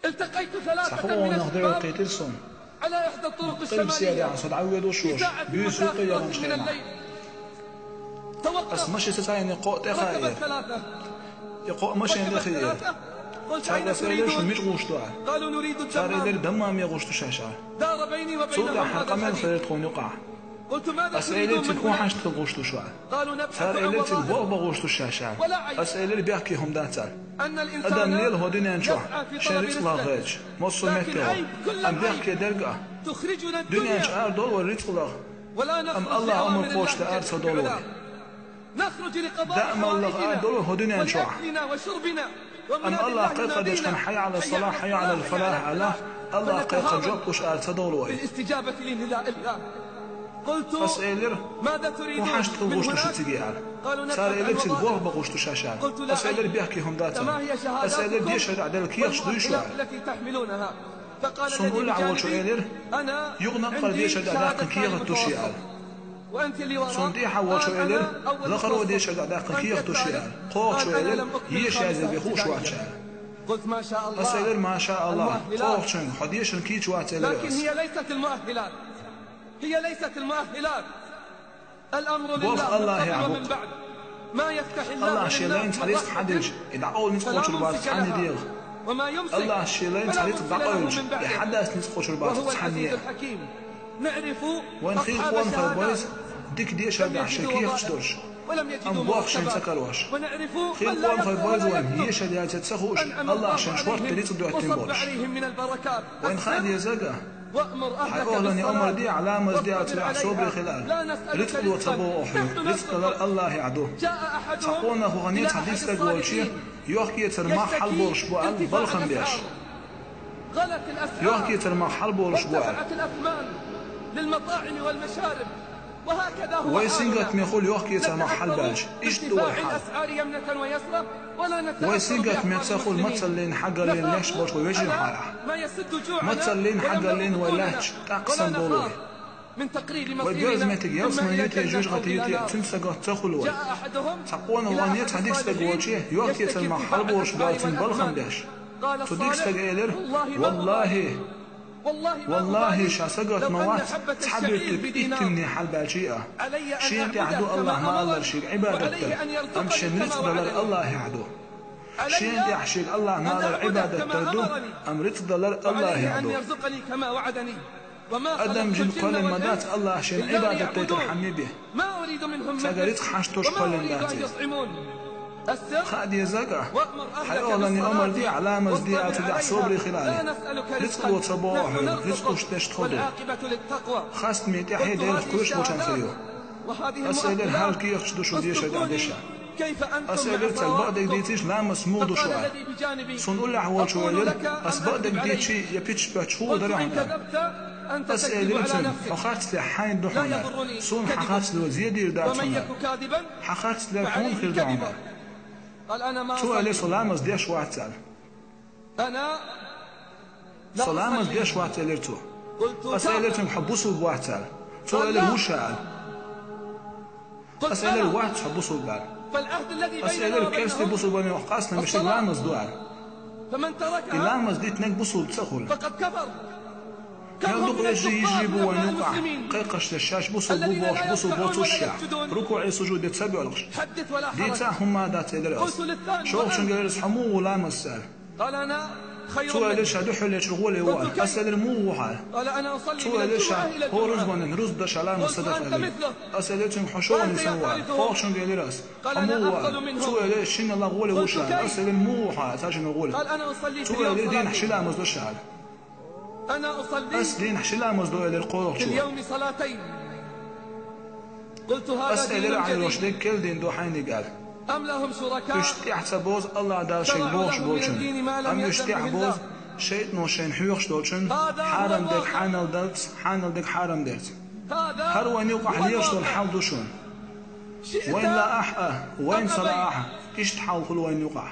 التقيت ثلاثة من الشباب على إحدى الطرق الشمالية في ساعة متوسطة من الليل. توقف ركب الثلاثة قلت أين تريدون؟ قالوا نريد الدمام. دار بيني وبينهم هذا الحديث. قلت ماذا تريدون؟ قالوا نبحث عن وظائف ولا عيب أن الإنسان يسعى في طلب الرزق، لكن عيب كل تخرجنا الدنيا ولا نخرج لأوامر الله. نخرج لقضاء حوائجنا ولأكلنا وشربنا أم الله قد يشكن حي على الصلاة حي على الفلاح على الله قد جوكش تدولوي بالاستجابة لنداء الله. قلت ماذا تريدون؟ قالوا نبحث عن وظائف. قلت لا عيب. فما هي شهاداتكم التي تحملونها؟ فقال الذي أنا عندي شهادة متوسط وأنت اللي وراء. أنا أول قال أنا لم أكمل. قلت ما شاء الله ما شاء الله. لكن هي ليست المؤهلات. الأمر لله من بعد ما يفتح الله للناس وما يمسك فلا من بعده وهو العزيز الحكيم. نعرف أصحاب الشهادات ولم يجدوا مرتبات ونعرف من لا يفعل أنعم الله عليهم وصب عليهم من البركات. وأمر أهلك بالصلاة لا نسألك رزقا الله يعدو. جاء أحدهم إلى أحد الصالحين يشتكي غلت الأسعار وارتفعت الأثمان للمطاعم والمشارب وهكذا هو ويسنجت ميخول يوكي تمحل باج ايش دوي حال ويسنجت ميتسخول متصلين حقا لين ليش بوش ويجي حاله متصلين حقا لين ولاش تقسم دولوي من تقرير وجوز متك يوم يوتي جوج غتيتي تنسقط تخلوي تقون وانيت هديك استقوتشي يوكي تمحل بوش بالتن بالخم باش تديك استقيلر والله شاسقت موات تحبيت إتمني حال بالشيئة شيء تعدو الله ما الله شيء عبادته أمشي نريد دلال الله يعدو شيء يحشي الله ما الله عبادته تردو أمرت دلال الله يعدو أدم جن قل المدات الله شيء عبادته ترحمي به سقريت حشتوش قل المداتي خاد يزقه حيولني أمر دي علامة دي أتدع صبري خلالي رزق وصباح رزق وشتشتخدو خاست ميتي حيد يلفكوش وشان خيو أسأل الحال كي يخشدو شو ديشة دعدشة أسأل البعض ديتيش لامس مودو شوية صنقول لحوال شوية أسبعض ديتشي يبيتش باتشو درعنا أسأل التم حخاتس لحين دحونا صون حخاتس لوزيدي رداتنا حخاتس لحون خير دعونا شو اللي سلامز ديش واتسال أنا سلامز ديش واتسالرتو أسألتهم حبوسوا بواتسال شو اللي هو شال أسأل الوقت حبوسوا بال أسأل كيف تبوسوا بني وقاسنا مش لامز دوال فمن تركها اللامز دي تنك بوسوا تسخل فقد كفر يندق يجيبوا ونوقع قيقش للشاش بوسوا بوبوش بوسوا بوتو الشاع ركوعي سجود يتسبع الغش ديتا هم دات يدرس شوف شنقرس حمو ولا مسال قال أنا خير سؤال ليش هدوح اللي شغول يوال أسأل المو وحال قال أنا أصلي سؤال ليش هو رزبان رزد شلام الصدق عليه أسألتهم حشون يسوال فوق شنقرس حمو وحال سؤال ليش شن الله غولي وشال أسأل المو وحال تاجن غولي قال أنا أصلي سؤال ليش دين حشلام وزد شال أنا أصلي أسلين حشلام وزد للقروح في اليوم صلاتين. قلت هذا أسأل عن الوشدك كل دين دوحيني قال أم لهم شركاء يشتيح تبوز الله دار شيء بوش بوشن أم يشتيح بوز شيء نوشين حيوش دوشن حرم دك حانل دك حرم دك هر وين يوقع ليش والحال دوشون وين لا أحقه وين صلاحه إيش تحاول كل وين يوقع